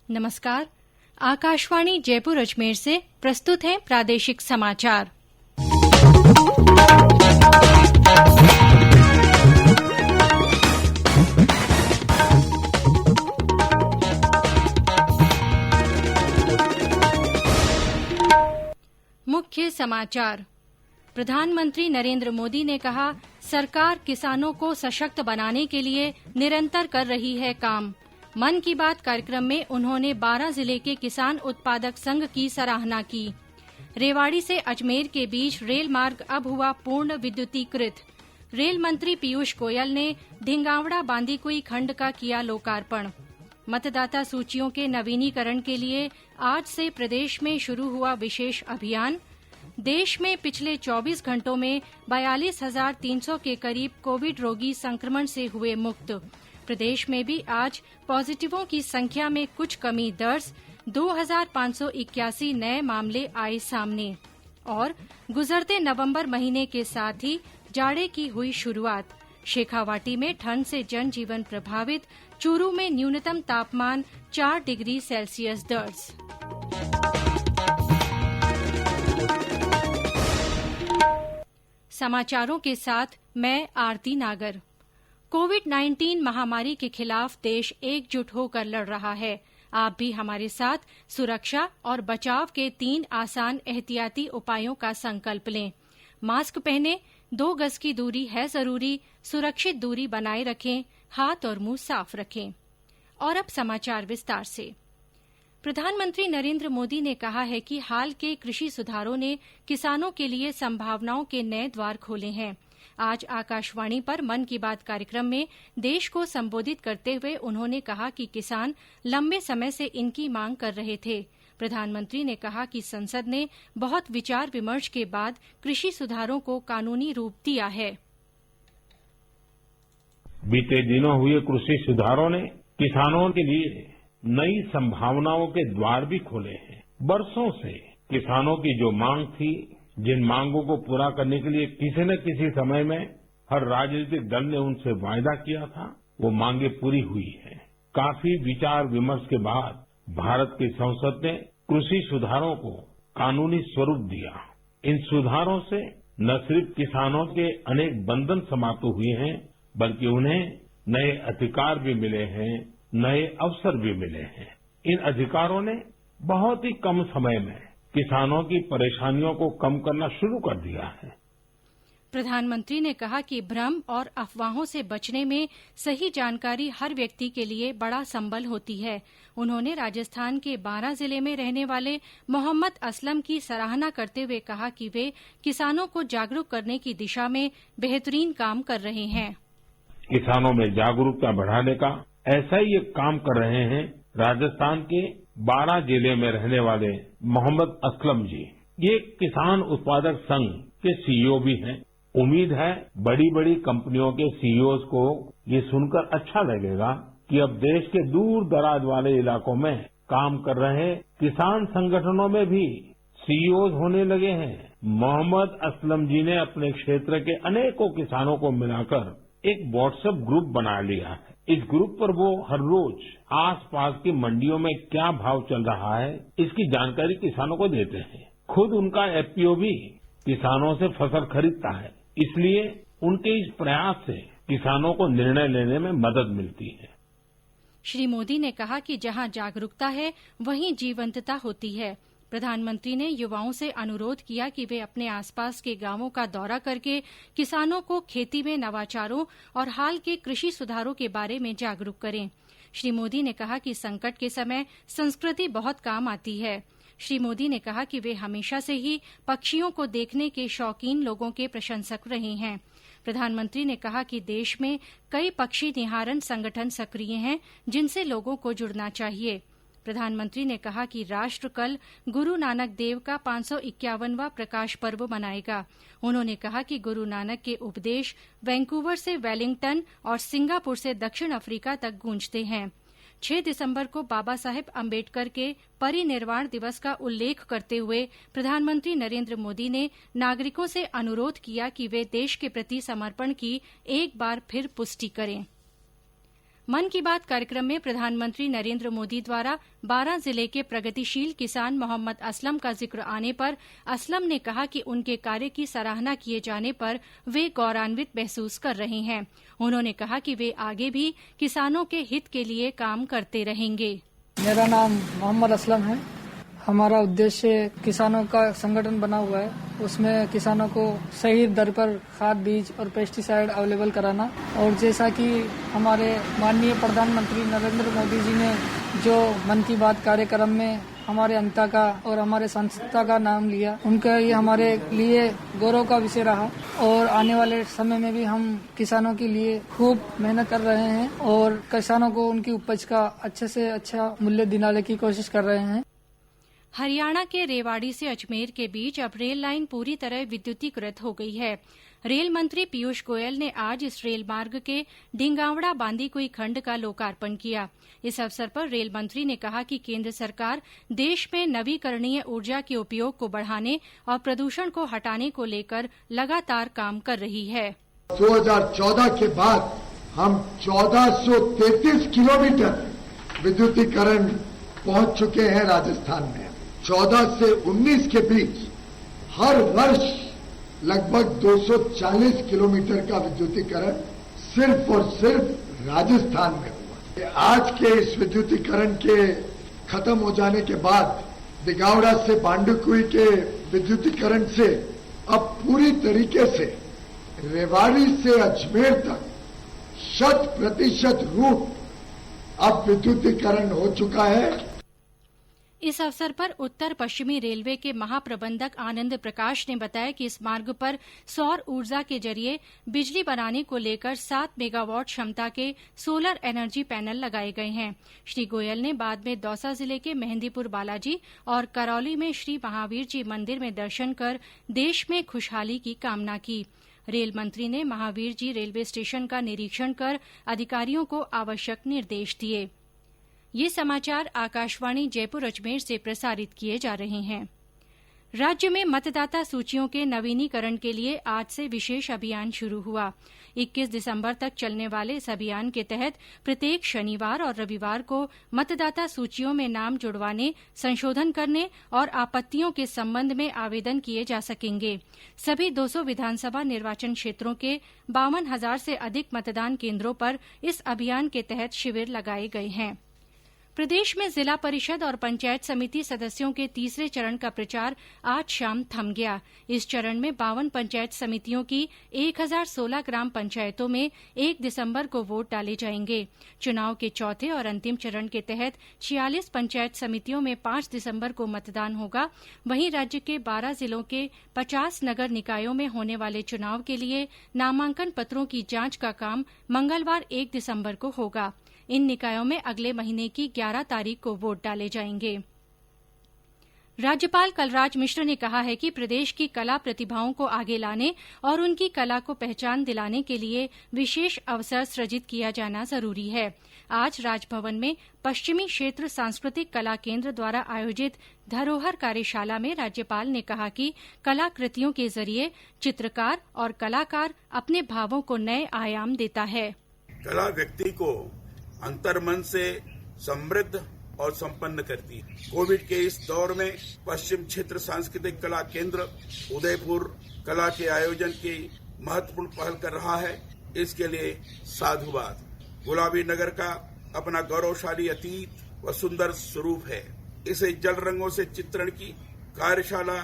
नमस्कार। आकाशवाणी जयपुर अजमेर से प्रस्तुत हैं प्रादेशिक समाचार। मुख्य समाचार। प्रधानमंत्री नरेंद्र मोदी ने कहा, सरकार किसानों को सशक्त बनाने के लिए निरंतर कर रही है काम। मन की बात कार्यक्रम में उन्होंने 12 जिले के किसान उत्पादक संघ की सराहना की। रेवाड़ी से अजमेर के बीच रेल मार्ग अब हुआ पूर्ण विद्युतीकृत। रेल मंत्री पीयूष गोयल ने ढिंगावड़ा बांदीकुई खंड का किया लोकार्पण। मतदाता सूचियों के नवीनीकरण के लिए आज से प्रदेश में शुरू हुआ विशेष अभियान। देश में पिछले 24 घंटों में 42,300 के करीब कोविड रोगी संक्रमण से हुए मुक्त। प्रदेश में भी आज पॉजिटिवों की संख्या में कुछ कमी दर्ज, 2,581 नए मामले आए सामने। और गुजरते नवंबर महीने के साथ ही जाड़े की हुई शुरुआत। शेखावाटी में ठंड से जनजीवन प्रभावित, चूरू में न्यूनतम तापमान 4 डिग्री सेल्सियस दर्ज। समाचारों के साथ मैं आरती नागर। कोविड-19 महामारी के खिलाफ देश एकजुट होकर लड़ रहा है। आप भी हमारे साथ सुरक्षा और बचाव के 3 आसान एहतियाती उपायों का संकल्प लें। मास्क पहनें, 2 गज की दूरी है जरूरी, सुरक्षित दूरी बनाए रखें, हाथ और मुंह साफ रखें। और अब समाचार विस्तार से। प्रधानमंत्री नरेंद्र मोदी ने कहा है कि हाल के कृषि सुधारों ने किसानों के लिए संभावनाओं के नए द्वार खोले हैं। आज आकाशवाणी पर मन की बात कार्यक्रम में देश को संबोधित करते हुए उन्होंने कहा कि किसान लंबे समय से इनकी मांग कर रहे थे। प्रधानमंत्री ने कहा कि संसद ने बहुत विचार विमर्श के बाद कृषि सुधारों को कानूनी रूप दिया है। बीते दिनों हुए कृषि सुधारों ने किसानों के लिए नई संभावनाओं के द्वार भी खोले हैं। बरसों से किसानों की जो मांग थी, जिन मांगों को पूरा करने के लिए किसी न किसी समय में हर राजनीतिक दल ने उनसे वायदा किया था, वो मांगे पूरी हुई हैं। काफी विचार विमर्श के बाद भारत की संसद ने कृषि सुधारों को कानूनी स्वरूप दिया। इन सुधारों से न सिर्फ किसानों के अनेक बंधन समाप्त हुए हैं, बल्कि उन्हें नए अधिकार भी मिले हैं, नए अवसर भी मिले हैं। इन अधिकारों ने बहुत ही कम समय में किसानों की परेशानियों को कम करना शुरू कर दिया है। प्रधानमंत्री ने कहा कि भ्रम और अफवाहों से बचने में सही जानकारी हर व्यक्ति के लिए बड़ा संबल होती है। उन्होंने राजस्थान के 12 जिले में रहने वाले मोहम्मद असलम की सराहना करते हुए कहा कि वे किसानों को जागरूक करने की दिशा में बेहतरीन काम कर रहे हैं। किसानों में जागरूकता बढ़ाने का ऐसा ही एक काम कर रहे हैं राजस्थान के 12 जिले में रहने वाले मोहम्मद असलम जी। ये किसान उत्पादक संघ के सीईओ भी हैं। उम्मीद है बड़ी बड़ी कंपनियों के सीईओ को ये सुनकर अच्छा लगेगा कि अब देश के दूर दराज वाले इलाकों में काम कर रहे किसान संगठनों में भी सीईओ होने लगे हैं। मोहम्मद असलम जी ने अपने क्षेत्र के अनेकों किसानों को मिलाकर एक व्हाट्सएप ग्रुप बना लिया है। इस ग्रुप पर वो हर रोज आसपास की मंडियों में क्या भाव चल रहा है, इसकी जानकारी किसानों को देते हैं। खुद उनका एफपीओ भी किसानों से फसल खरीदता है, इसलिए उनके इस प्रयास से किसानों को निर्णय लेने में मदद मिलती है। श्री मोदी ने कहा कि जहां जागरूकता है, वहीं जीवंतता होती है। प्रधानमंत्री ने युवाओं से अनुरोध किया कि वे अपने आसपास के गांवों का दौरा करके किसानों को खेती में नवाचारों और हाल के कृषि सुधारों के बारे में जागरूक करें। श्री मोदी ने कहा कि संकट के समय संस्कृति बहुत काम आती है। श्री मोदी ने कहा कि वे हमेशा से ही पक्षियों को देखने के शौकीन लोगों के प्रशंसक रहे हैं। प्रधानमंत्री ने कहा कि देश में कई पक्षी निहारन संगठन सक्रिय हैं, जिनसे लोगों को जुड़ना चाहिए। प्रधानमंत्री ने कहा कि राष्ट्र कल गुरु नानक देव का 551वां प्रकाश पर्व मनाएगा। उन्होंने कहा कि गुरु नानक के उपदेश वैंकूवर से वेलिंगटन और सिंगापुर से दक्षिण अफ्रीका तक गूंजते हैं। 6 दिसंबर को बाबा साहेब अम्बेडकर के परिनिर्वाण दिवस का उल्लेख करते हुए प्रधानमंत्री नरेंद्र मोदी ने नागरिकों से अनुरोध किया कि वे देश के प्रति समर्पण की एक बार फिर पुष्टि करें। मन की बात कार्यक्रम में प्रधानमंत्री नरेंद्र मोदी द्वारा 12 जिले के प्रगतिशील किसान मोहम्मद असलम का जिक्र आने पर असलम ने कहा कि उनके कार्य की सराहना किए जाने पर वे गौरवान्वित महसूस कर रहे हैं। उन्होंने कहा कि वे आगे भी किसानों के हित के लिए काम करते रहेंगे। मेरा नाम मोहम्मद असलम है। हमारा उद्देश्य किसानों का संगठन बना हुआ है, उसमें किसानों को सही दर पर खाद, बीज और पेस्टिसाइड अवेलेबल कराना। और जैसा कि हमारे माननीय प्रधानमंत्री नरेंद्र मोदी जी ने जो मन की बात कार्यक्रम में हमारे अंता का और हमारे संस्था का नाम लिया, उनका ये हमारे लिए गौरव का विषय रहा। और आने वाले समय में भी हम किसानों के लिए खूब मेहनत कर रहे हैं और किसानों को उनकी उपज का अच्छे से अच्छा मूल्य दिलाने की कोशिश कर रहे हैं। हरियाणा के रेवाड़ी से अजमेर के बीच अब रेल लाइन पूरी तरह विद्युतीकृत हो गई है। रेल मंत्री पीयूष गोयल ने आज इस रेल मार्ग के ढिंगावड़ा बांदीकुई खंड का लोकार्पण किया। इस अवसर पर रेल मंत्री ने कहा कि केंद्र सरकार देश में नवीकरणीय ऊर्जा के उपयोग को बढ़ाने और प्रदूषण को हटाने को लेकर लगातार काम कर रही है। 2014 के बाद हम 1433 किलोमीटर विद्युतीकरण पहुंच चुके हैं राजस्थान में। 14 से 19 के बीच हर वर्ष लगभग 240 किलोमीटर का विद्युतीकरण सिर्फ और सिर्फ राजस्थान में हुआ। आज के इस विद्युतीकरण के खत्म हो जाने के बाद दिगावड़ा से बांदीकुई के विद्युतीकरण से अब पूरी तरीके से रेवाड़ी से अजमेर तक 100% रूट अब विद्युतीकरण हो चुका है। इस अवसर पर उत्तर पश्चिमी रेलवे के महाप्रबंधक आनंद प्रकाश ने बताया कि इस मार्ग पर सौर ऊर्जा के जरिए बिजली बनाने को लेकर 7 मेगावाट क्षमता के सोलर एनर्जी पैनल लगाए गए हैं। श्री गोयल ने बाद में दौसा जिले के मेहंदीपुर बालाजी और करौली में श्री महावीर जी मंदिर में दर्शन कर देश में खुशहाली की कामना की। रेल मंत्री ने महावीर जी रेलवे स्टेशन का निरीक्षण कर अधिकारियों को आवश्यक निर्देश दिए। ये समाचार आकाशवाणी जयपुर अजमेर से प्रसारित किए जा रहे हैं। राज्य में मतदाता सूचियों के नवीनीकरण के लिए आज से विशेष अभियान शुरू हुआ। 21 दिसंबर तक चलने वाले इस अभियान के तहत प्रत्येक शनिवार और रविवार को मतदाता सूचियों में नाम जुड़वाने, संशोधन करने और आपत्तियों के संबंध में आवेदन किए जा सकेंगे। सभी 200 विधानसभा निर्वाचन क्षेत्रों के 52,000 से अधिक मतदान केन्द्रों पर इस अभियान के तहत शिविर लगाए गए हैं। प्रदेश में जिला परिषद और पंचायत समिति सदस्यों के तीसरे चरण का प्रचार आज शाम थम गया। इस चरण में 52 पंचायत समितियों की 1016 ग्राम पंचायतों में 1 दिसंबर को वोट डाले जाएंगे। चुनाव के चौथे और अंतिम चरण के तहत 46 पंचायत समितियों में 5 दिसंबर को मतदान होगा। वहीं राज्य के 12 जिलों के 50 नगर निकायों में होने वाले चुनाव के लिए नामांकन पत्रों की जांच का काम मंगलवार 1 दिसंबर को होगा। इन निकायों में अगले महीने की 11 तारीख को वोट डाले जाएंगे। राज्यपाल कलराज मिश्र ने कहा है कि प्रदेश की कला प्रतिभाओं को आगे लाने और उनकी कला को पहचान दिलाने के लिए विशेष अवसर सृजित किया जाना जरूरी है। आज राजभवन में पश्चिमी क्षेत्र सांस्कृतिक कला केन्द्र द्वारा आयोजित धरोहर कार्यशाला में राज्यपाल ने कहा कि कलाकृतियों के जरिए चित्रकार और कलाकार अपने भावों को नए आयाम देता है। कला व्यक्ति को अंतर्मन से समृद्ध और संपन्न करती है। कोविड के इस दौर में पश्चिम क्षेत्र सांस्कृतिक कला केंद्र उदयपुर कला के आयोजन की महत्वपूर्ण पहल कर रहा है। इसके लिए साधुवाद। गुलाबी नगर का अपना गौरवशाली अतीत व सुंदर स्वरूप है। इसे जल रंगों से चित्रण की कार्यशाला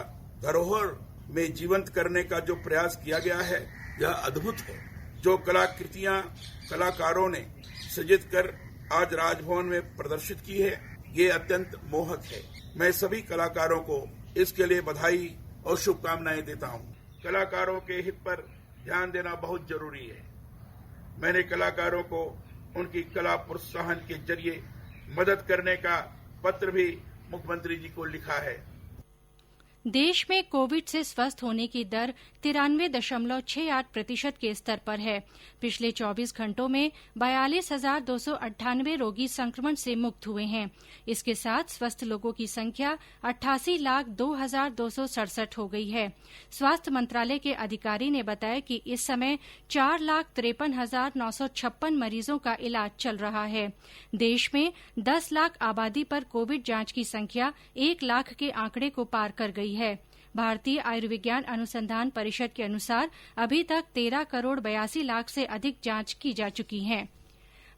धरोहर में जीवंत करने का जो प्रयास किया गया है, यह अद्भुत है। जो कलाकृतियां कलाकारों ने सृजित कर आज राजभवन में प्रदर्शित की है, ये अत्यंत मोहक है। मैं सभी कलाकारों को इसके लिए बधाई और शुभकामनाएं देता हूं। कलाकारों के हित पर ध्यान देना बहुत जरूरी है। मैंने कलाकारों को उनकी कला प्रोत्साहन के जरिए मदद करने का पत्र भी मुख्यमंत्री जी को लिखा है। देश में कोविड से स्वस्थ होने की दर 93.68% के स्तर पर है। पिछले 24 घंटों में 42,298 रोगी संक्रमण से मुक्त हुए हैं। इसके साथ स्वस्थ लोगों की संख्या 88,02,267 हो गई है। स्वास्थ्य मंत्रालय के अधिकारी ने बताया कि इस समय 4,53,956 मरीजों का इलाज चल रहा है। देश में 10 लाख आबादी पर कोविड जांच की संख्या 1 लाख के आंकड़े को पार कर गई है। भारतीय आयुर्विज्ञान अनुसंधान परिषद के अनुसार अभी तक 13 करोड़ 82 लाख से अधिक जांच की जा चुकी हैं।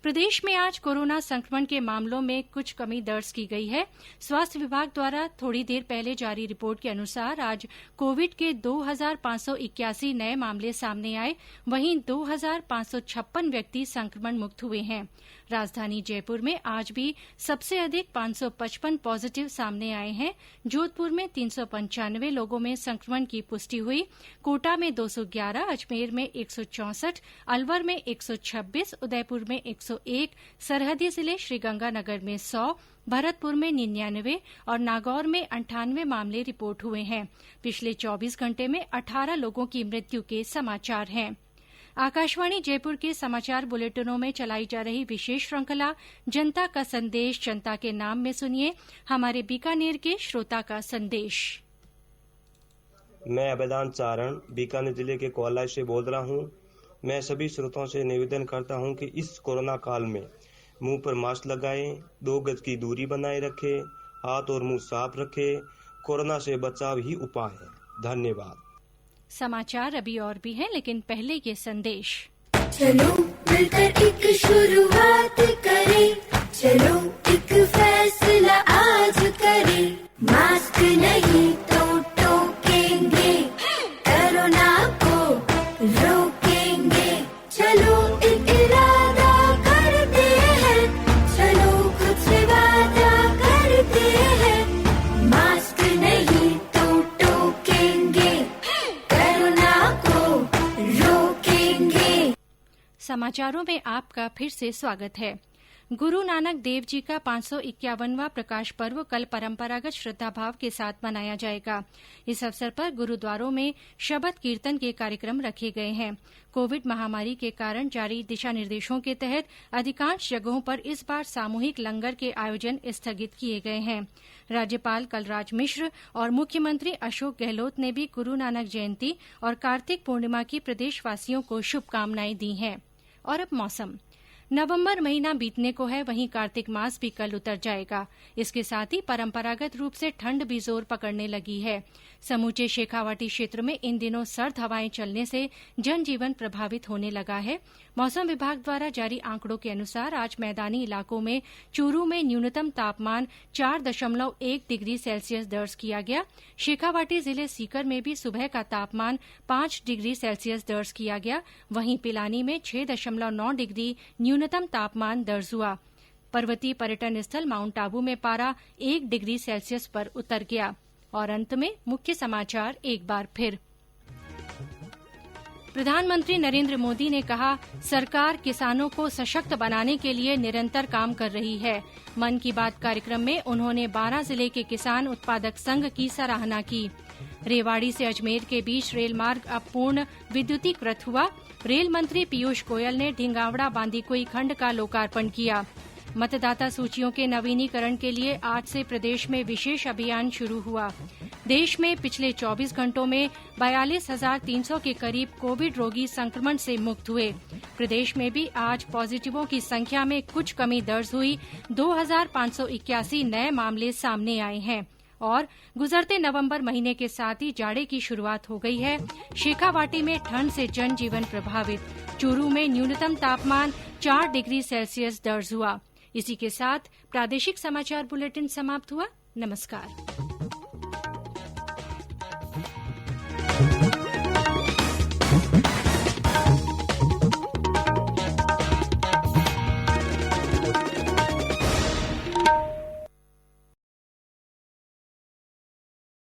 प्रदेश में आज कोरोना संक्रमण के मामलों में कुछ कमी दर्ज की गई है। स्वास्थ्य विभाग द्वारा थोड़ी देर पहले जारी रिपोर्ट के अनुसार आज कोविड के 2,581 नए मामले सामने आए, वहीं 2,556 व्यक्ति संक्रमण मुक्त हुए हैं। राजधानी जयपुर में आज भी सबसे अधिक 555 पॉजिटिव सामने आए हैं। जोधपुर में 395 लोगों में संक्रमण की पुष्टि हुई। कोटा में 211, अजमेर में 164, अलवर में 126, उदयपुर में 101, सरहदी जिले श्रीगंगानगर में 100, भरतपुर में 99 और नागौर में 98 मामले रिपोर्ट हुए हैं। पिछले 24 घंटे में 18 लोगों की मृत्यु के समाचार हैं। आकाशवाणी जयपुर के समाचार बुलेटिनों में चलाई जा रही विशेष श्रृंखला जनता का संदेश जनता के नाम में सुनिए हमारे बीकानेर के श्रोता का संदेश। मैं अभयदान चारण बीकानेर जिले के कोला से बोल रहा हूं। मैं सभी श्रोताओं से निवेदन करता हूं कि इस कोरोना काल में मुंह पर मास्क लगाएं, 2 गज की दूरी बनाए रखें, हाथ और मुंह साफ रखें। कोरोना से बचाव ही उपाय है। धन्यवाद। समाचार अभी और भी हैं, लेकिन पहले ये संदेश। चलो मिलकर एक शुरुआत करें, चलो एक फैसला आज करें, मास्क नहीं तो टोकेंगे, कोरोना को रोकेंगे। चलो एक इरादा करते हैं, चलो कुछ वादा करते हैं, मास्क नहीं तो टोकेंगे, कोरोना को रोकेंगे। समाचारों में आपका फिर से स्वागत है। गुरु नानक देव जी का 551वां प्रकाश पर्व कल परंपरागत श्रद्धाभाव के साथ मनाया जाएगा। इस अवसर पर गुरुद्वारों में शबद कीर्तन के कार्यक्रम रखे गए हैं। कोविड महामारी के कारण जारी दिशा निर्देशों के तहत अधिकांश जगहों पर इस बार सामूहिक लंगर के आयोजन स्थगित किए गए हैं। राज्यपाल कलराज मिश्र और मुख्यमंत्री अशोक गहलोत ने भी गुरु नानक जयंती और कार्तिक पूर्णिमा की प्रदेशवासियों को शुभकामनाएं दी हैं। और अब मौसम। नवंबर महीना बीतने को है, वहीं कार्तिक मास भी कल उतर जाएगा। इसके साथ ही परंपरागत रूप से ठंड भी जोर पकड़ने लगी है। समूचे शेखावाटी क्षेत्र में इन दिनों सर्द हवाएं चलने से जनजीवन प्रभावित होने लगा है। मौसम विभाग द्वारा जारी आंकड़ों के अनुसार आज मैदानी इलाकों में चूरू में न्यूनतम तापमान 4.1 डिग्री सेल्सियस दर्ज किया गया। शेखावाटी जिले सीकर में भी सुबह का तापमान 5 डिग्री सेल्सियस दर्ज किया गया। वहीं पिलानी में 6.9 डिग्री न्यूनतम तापमान दर्ज हुआ। पर्वतीय पर्यटन स्थल माउंट आबू में पारा 1 डिग्री सेल्सियस पर उतर गया। और अंत में मुख्य समाचार एक बार फिर। प्रधानमंत्री नरेंद्र मोदी ने कहा, सरकार किसानों को सशक्त बनाने के लिए निरंतर काम कर रही है। मन की बात कार्यक्रम में उन्होंने 12 जिले के किसान उत्पादक संघ की सराहना की। रेवाड़ी से अजमेर के बीच रेल मार्ग अब पूर्ण विद्युतीकृत हुआ। रेल मंत्री पीयूष गोयल ने ढिंगावड़ा बांदीकुई खंड का लोकार्पण किया। मतदाता सूचियों के नवीनीकरण के लिए आज से प्रदेश में विशेष अभियान शुरू हुआ। देश में पिछले 24 घंटों में 42,300 के करीब कोविड रोगी संक्रमण से मुक्त हुए। प्रदेश में भी आज पॉजिटिवों की संख्या में कुछ कमी दर्ज हुई। 2,581 नए मामले सामने आए हैं। और गुजरते नवंबर महीने के साथ ही जाड़े की शुरुआत हो गई है। शेखावाटी में ठंड से जनजीवन प्रभावित। चूरू में न्यूनतम तापमान 4 डिग्री सेल्सियस दर्ज हुआ। इसी के साथ प्रादेशिक समाचार बुलेटिन समाप्त हुआ। नमस्कार।